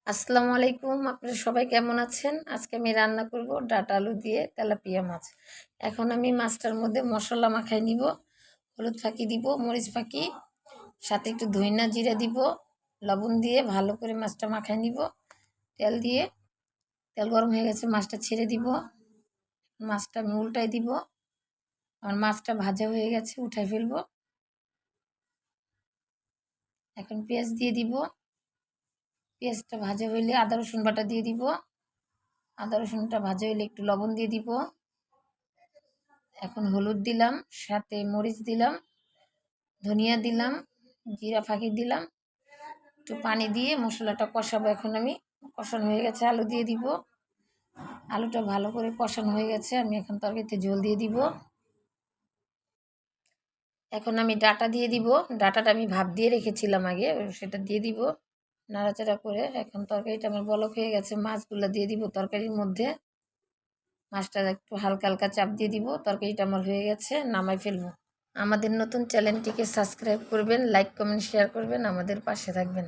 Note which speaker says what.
Speaker 1: আসসালামু আলাইকুম, আপনারা সবাই কেমন আছেন? আজকে আমি রান্না করব ডাঁটা আলু দিয়ে তেলাপিয়া মাছ। এখন আমি মাছটার মধ্যে মশলা মাখাই নিব। হলুদ ফাঁকি দিব, মরিচ ফাঁকি, সাথে একটু ধইনা জিরা দিব, লবণ দিয়ে ভালো করে মাছটা মাখাই নিব। তেল দিয়ে, তেল গরম হয়ে গেছে, মাছটা ছেড়ে দিব। মাছটা আমি উল্টাই দিব। আমার মাছটা ভাজা হয়ে গেছে, উঠাই ফেলবো। এখন পেঁয়াজ দিয়ে দিব। পেঁয়াজটা ভাজা হইলে আদা রসুন বাটা দিয়ে দিব। আদা রসুনটা ভাজা হইলে একটু লবণ দিয়ে দিব। এখন হলুদ দিলাম, সাথে মরিচ দিলাম, ধনিয়া দিলাম, জিরা ফাঁকি দিলাম। একটু পানি দিয়ে মশলাটা কষাবো। এখন আমি কষানো হয়ে গেছে, আলু দিয়ে দিব। আলুটা ভালো করে কষানো হয়ে গেছে, আমি এখন তরকারিতে ঝোল দিয়ে দিব। এখন আমি ডাঁটা দিয়ে দিব। ডাঁটাটা আমি ভাপ দিয়ে রেখেছিলাম আগে, সেটা দিয়ে দিব। নাড়াচাড়া করে এখন তরকারিটা আমার বলক হয়ে গেছে, মাছগুলো দিয়ে দিব তরকারির মধ্যে। মাছটা একটু হালকা হালকা চাপ দিয়ে দিব। তরকারিটা আমার হয়ে গেছে, নামাই ফেলবো। আমাদের নতুন চ্যানেলটিকে সাবস্ক্রাইব করবেন, লাইক কমেন্ট শেয়ার করবেন, আমাদের পাশে থাকবেন।